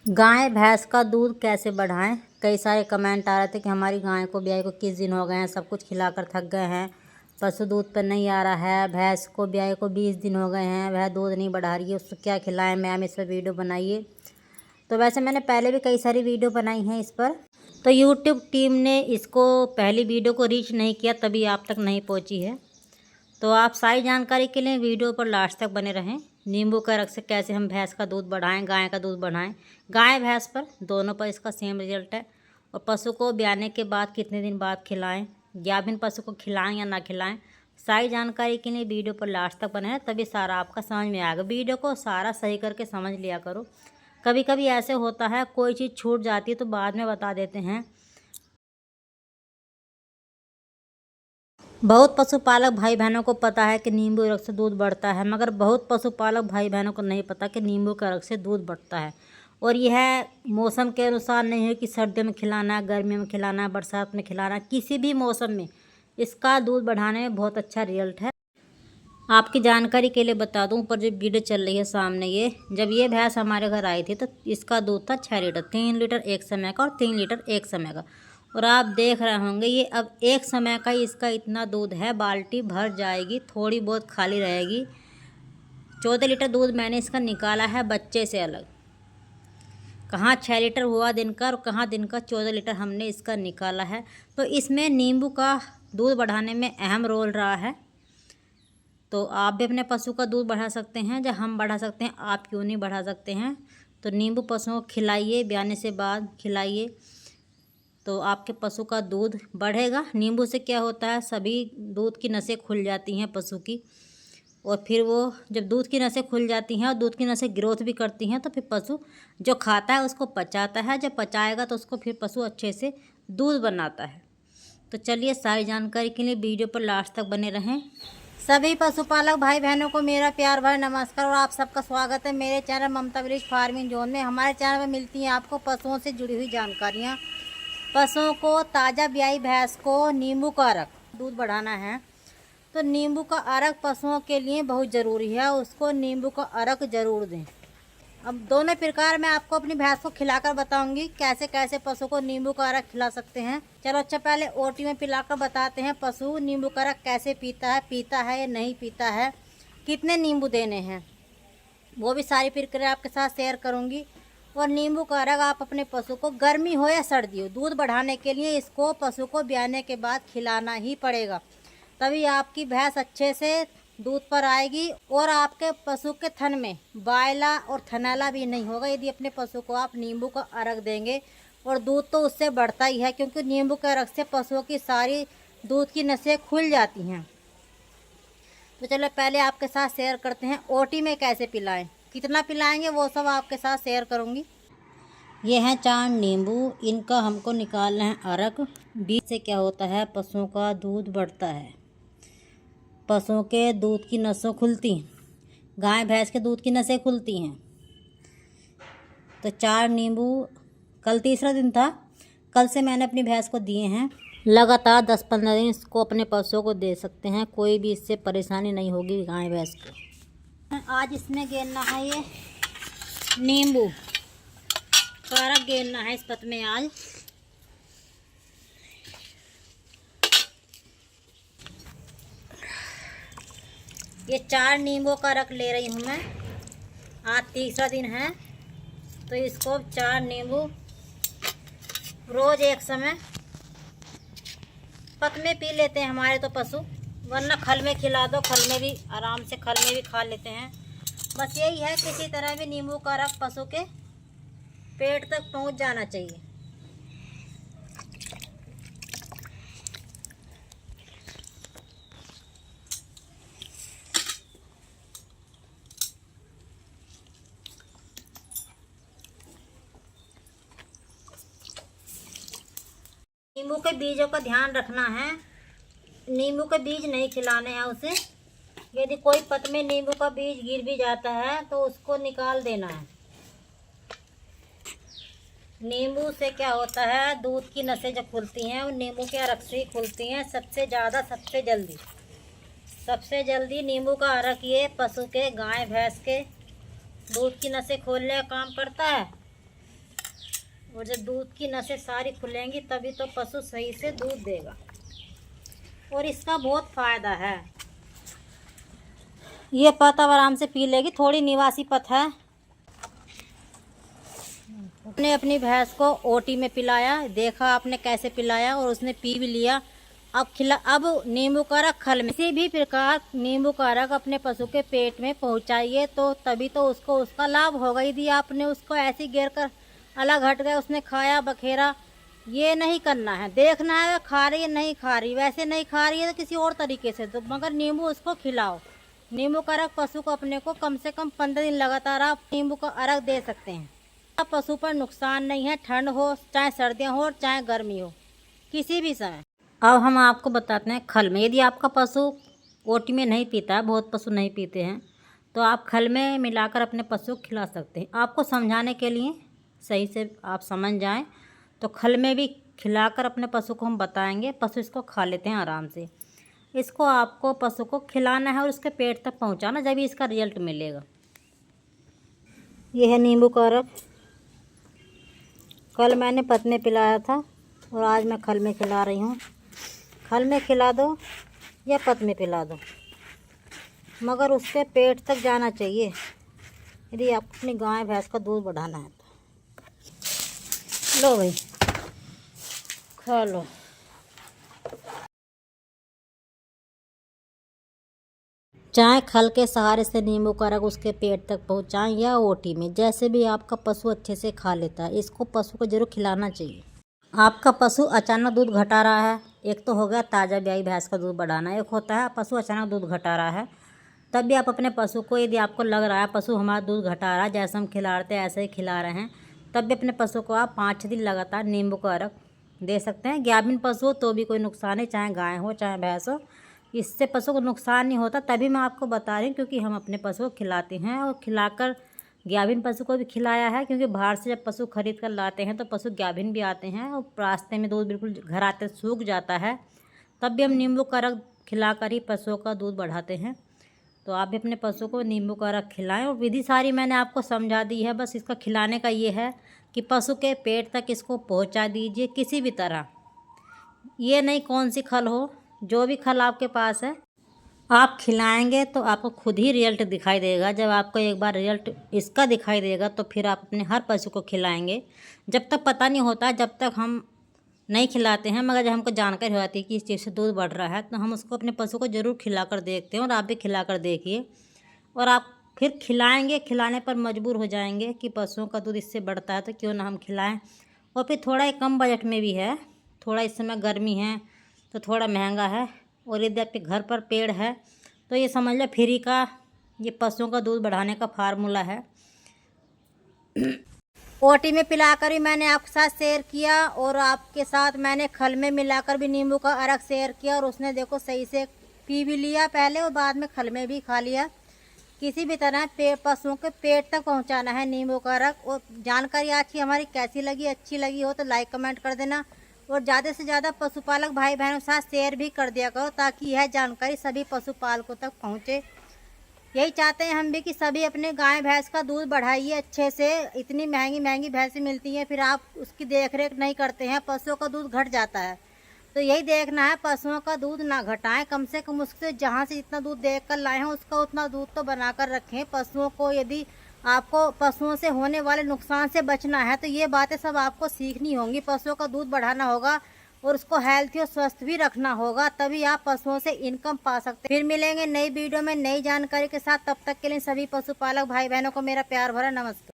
गाय भैंस का दूध कैसे बढ़ाएं। कई सारे कमेंट आ रहे थे कि हमारी गाय को ब्याई को किस दिन हो गए हैं, सब कुछ खिलाकर थक गए हैं, पशु दूध पर नहीं आ रहा है। भैंस को ब्याई को 20 दिन हो गए हैं, वह दूध नहीं बढ़ा रही है, उसको क्या खिलाएं मैम, इस पर वीडियो बनाइए। तो वैसे मैंने पहले भी कई सारी वीडियो बनाई हैं इस पर, तो यूट्यूब टीम ने इसको पहली वीडियो को रीच नहीं किया, तभी आप तक नहीं पहुँची है। तो आप सारी जानकारी के लिए वीडियो पर लास्ट तक बने रहें। नींबू का रस से कैसे हम भैंस का दूध बढ़ाएं, गाय का दूध बढ़ाएं। गाय भैंस पर दोनों पर इसका सेम रिजल्ट है। और पशु को ब्याने के बाद कितने दिन बाद खिलाएं, गाभिन पशु को खिलाएं या ना खिलाएं, सारी जानकारी के लिए वीडियो पर लास्ट तक बने रहें, तभी सारा आपका समझ में आएगा। वीडियो को सारा सही करके समझ लिया करो। कभी कभी ऐसे होता है कोई चीज़ छूट जाती है तो बाद में बता देते हैं। बहुत पशुपालक भाई बहनों को पता है कि नींबू रस से दूध बढ़ता है, मगर बहुत पशुपालक भाई बहनों को नहीं पता कि नींबू का रस से दूध बढ़ता है। और यह मौसम के अनुसार नहीं है कि सर्दियों में खिलाना, गर्मियों में खिलाना, बरसात में खिलाना, किसी भी मौसम में इसका दूध बढ़ाने में बहुत अच्छा रिजल्ट है। आपकी जानकारी के लिए बता दूं, ऊपर जो वीडियो चल रही है सामने, ये जब ये भैंस हमारे घर आई थी तो इसका दूध था 6 लीटर, 3 लीटर एक समय का और 3 लीटर एक समय का। और आप देख रहे होंगे ये अब एक समय का ही इसका इतना दूध है, बाल्टी भर जाएगी, थोड़ी बहुत खाली रहेगी। 14 लीटर दूध मैंने इसका निकाला है बच्चे से अलग। कहाँ 6 लीटर हुआ दिन का और कहाँ दिन का 14 लीटर हमने इसका निकाला है। तो इसमें नींबू का दूध बढ़ाने में अहम रोल रहा है। तो आप भी अपने पशु का दूध बढ़ा सकते हैं, जब हम बढ़ा सकते हैं आप क्यों नहीं बढ़ा सकते हैं। तो नींबू पशुओं को खिलाइए, ब्याने से बाद खिलाइए, तो आपके पशु का दूध बढ़ेगा। नींबू से क्या होता है, सभी दूध की नसें खुल जाती हैं पशु की, और फिर वो जब दूध की नसें खुल जाती हैं और दूध की नसें ग्रोथ भी करती हैं, तो फिर पशु जो खाता है उसको पचाता है, जब पचाएगा तो उसको फिर पशु अच्छे से दूध बनाता है। तो चलिए, सारी जानकारी के लिए वीडियो पर लास्ट तक बने रहें। सभी पशुपालक भाई बहनों को मेरा प्यार भरा नमस्कार और आप सबका स्वागत है मेरे चैनल ममता विलेज फार्मिंग जोन में। हमारे चैनल में मिलती हैं आपको पशुओं से जुड़ी हुई जानकारियाँ। पशुओं को ताज़ा ब्याई भैंस को नींबू का अर्क दूध बढ़ाना है, तो नींबू का अर्क पशुओं के लिए बहुत ज़रूरी है, उसको नींबू का अर्क ज़रूर दें। अब दोनों प्रकार मैं आपको अपनी भैंस को खिलाकर बताऊंगी कैसे कैसे पशु को नींबू का अर्क खिला सकते हैं। चलो अच्छा, पहले ओटी में पिलाकर बताते हैं पशु नींबू का अर्क कैसे पीता है या नहीं पीता है, कितने नींबू देने हैं, वो भी सारी प्रक्रिया आपके साथ शेयर करूंगी। और नींबू का अर्क आप अपने पशु को गर्मी हो या सर्दी हो, दूध बढ़ाने के लिए इसको पशु को ब्याने के बाद खिलाना ही पड़ेगा, तभी आपकी भैंस अच्छे से दूध पर आएगी और आपके पशु के थन में बायला और थनैला भी नहीं होगा यदि अपने पशु को आप नींबू का अर्क देंगे। और दूध तो उससे बढ़ता ही है, क्योंकि नींबू के अर्क से पशुओं की सारी दूध की नसें खुल जाती हैं। तो चलो पहले आपके साथ शेयर करते हैं ओटी में कैसे पिलाएं, कितना पिलाएंगे वो सब आपके साथ शेयर करूंगी। ये हैं 4 नींबू, इनका हमको निकालना है अर्क। बीज से क्या होता है, पशुओं का दूध बढ़ता है, पशुओं के दूध की नसें खुलती हैं, गाय भैंस के दूध की नसें खुलती हैं। तो 4 नींबू, कल तीसरा दिन था, कल से मैंने अपनी भैंस को दिए हैं। लगातार 10-15 दिन इसको अपने पशुओं को दे सकते हैं, कोई भी इससे परेशानी नहीं होगी गाय भैंस को। आज इसमें गेरना है ये नींबू सारा गेरना है इस पत में। आज ये 4 नींबू का रख ले रही हूँ मैं। आज तीसरा दिन है, तो इसको 4 नींबू रोज एक समय पत में पी लेते हैं हमारे तो पशु, वरना खल में खिला दो, खल में भी आराम से खल में भी खा लेते हैं। बस यही है, किसी तरह भी नींबू का रस पशु के पेट तक पहुंच जाना चाहिए। नींबू के बीजों का ध्यान रखना है, नींबू के बीज नहीं खिलाने हैं उसे। यदि कोई पत में नींबू का बीज गिर भी जाता है तो उसको निकाल देना है। नींबू से क्या होता है, दूध की नसें जो खुलती हैं वो नींबू के अर्क से ही खुलती हैं सबसे ज़्यादा, सबसे जल्दी नींबू का अर्क ये पशु के, गाय भैंस के दूध की नसें खोलने का काम करता है। और जब दूध की नसें सारी खुलेंगी तभी तो पशु सही से दूध देगा। और इसका बहुत फ़ायदा है। ये पत अब आराम से पी लेगी, थोड़ी निवासी पत है। आपने अपनी भैंस को ओटी में पिलाया, देखा आपने कैसे पिलाया, और उसने पी भी लिया। अब नींबू का रस खल में किसी भी प्रकार नींबू का रस अपने पशु के पेट में पहुंचाइए, तो तभी तो उसको उसका लाभ होगा। यदि आपने उसको ऐसी घेर कर अलग हट गए, उसने खाया बखेरा, ये नहीं करना है। देखना है खा रही है नहीं खा रही, वैसे नहीं खा रही है तो किसी और तरीके से, तो मगर नींबू उसको खिलाओ। नींबू का रस पशु को अपने को कम से कम 15 दिन लगातार आप नींबू का रस दे सकते हैं। पशु पर नुकसान नहीं है, ठंड हो चाहे सर्दियाँ हो चाहे गर्मी हो, किसी भी समय। अब हम आपको बताते हैं खल में। यदि आपका पशु ओटी में नहीं पीता है, बहुत पशु नहीं पीते हैं, तो आप खल में मिलाकर अपने पशु को खिला सकते हैं। आपको समझाने के लिए सही से आप समझ जाएं, तो खल में भी खिलाकर अपने पशु को हम बताएंगे। पशु इसको खा लेते हैं आराम से। इसको आपको पशु को खिलाना है और उसके पेट तक पहुंचाना, जब भी इसका रिजल्ट मिलेगा। यह है नींबू का रस। कल मैंने पत में पिलाया था और आज मैं खल में खिला रही हूँ। खल में खिला दो या पत में पिला दो, मगर उसके पेट तक जाना चाहिए, यदि आप अपनी गाय भैंस का दूध बढ़ाना है तो। लो भाई खा लो। चाहे खल के सहारे से नींबू का रस उसके पेट तक पहुँचाएं या ओटी में, जैसे भी आपका पशु अच्छे से खा लेता है। इसको पशु को जरूर खिलाना चाहिए। आपका पशु अचानक दूध घटा रहा है, एक तो हो गया ताज़ा ब्याई भैंस का दूध बढ़ाना, एक होता है पशु अचानक दूध घटा रहा है। तब भी आप अपने पशु को, यदि आपको लग रहा है पशु हमारा दूध घटा रहा है, जैसे हम खिलाते हैं ऐसे ही खिला रहे हैं, तब भी अपने पशु को आप 5-6 दिन लगातार नींबू का रस दे सकते हैं। गाभिन पशु हो तो भी कोई नुकसान नहीं, चाहे गाय हो चाहे भैंस हो, इससे पशु को नुकसान नहीं होता। तभी मैं आपको बता रही हूँ, क्योंकि हम अपने पशु को खिलाते हैं और खिलाकर गाभिन पशु को भी खिलाया है। क्योंकि बाहर से जब पशु खरीद कर लाते हैं तो पशु गाभिन भी आते हैं और रास्ते में दूध बिल्कुल घर आते सूख जाता है, तब भी हम नींबू का रस खिलाकर ही पशुओं का दूध बढ़ाते हैं। तो आप भी अपने पशु को नींबू का रस खिलाएं। और विधि सारी मैंने आपको समझा दी है, बस इसका खिलाने का ये है कि पशु के पेट तक इसको पहुंचा दीजिए किसी भी तरह। ये नहीं कौन सी खल हो, जो भी खल आपके पास है आप खिलाएंगे तो आपको खुद ही रिजल्ट दिखाई देगा। जब आपको एक बार रिजल्ट इसका दिखाई देगा तो फिर आप अपने हर पशु को खिलाएंगे। जब तक पता नहीं होता, जब तक हम नहीं खिलाते हैं, मगर जब हमको जानकारी हो जाती है कि इस चीज़ से दूध बढ़ रहा है, तो हम उसको अपने पशु को ज़रूर खिलाकर देखते हैं। और आप भी खिलाकर देखिए, और आप फिर खिलाएंगे, खिलाने पर मजबूर हो जाएंगे कि पशुओं का दूध इससे बढ़ता है तो क्यों ना हम खिलाएं। और फिर थोड़ा ही कम बजट में भी है, थोड़ा इस समय गर्मी है तो थोड़ा महंगा है। और यदि आपके घर पर पेड़ है तो ये समझ लो फ्री का ये पशुओं का दूध बढ़ाने का फार्मूला है। ओटी में पिलाकर भी मैंने आपके साथ शेयर किया, और आपके साथ मैंने खल में मिलाकर भी नींबू का रस शेयर किया, और उसने देखो सही से पी भी लिया पहले और बाद में खल में भी खा लिया। किसी भी तरह पशुओं के पेट तक पहुंचाना है नींबू का रस। और जानकारी आज की हमारी कैसी लगी, अच्छी लगी हो तो लाइक कमेंट कर देना, और ज़्यादा से ज़्यादा पशुपालक भाई बहनों के साथ शेयर भी कर दिया करो, ताकि यह जानकारी सभी पशुपालकों तक पहुँचे। यही चाहते हैं हम भी कि सभी अपने गाय भैंस का दूध बढ़ाइए अच्छे से। इतनी महंगी महंगी भैंसें मिलती हैं, फिर आप उसकी देख रेख नहीं करते हैं, पशुओं का दूध घट जाता है। तो यही देखना है पशुओं का दूध ना घटाएं, कम से कम उससे जहाँ से जितना दूध देख कर लाए हैं उसका उतना दूध तो बनाकर रखें। पशुओं को, यदि आपको पशुओं से होने वाले नुकसान से बचना है तो ये बातें सब आपको सीखनी होंगी। पशुओं का दूध बढ़ाना होगा और उसको हेल्थी और स्वस्थ भी रखना होगा, तभी आप पशुओं से इनकम पा सकते हैं। फिर मिलेंगे नई वीडियो में नई जानकारी के साथ, तब तक के लिए सभी पशुपालक भाई बहनों को मेरा प्यार भरा नमस्कार।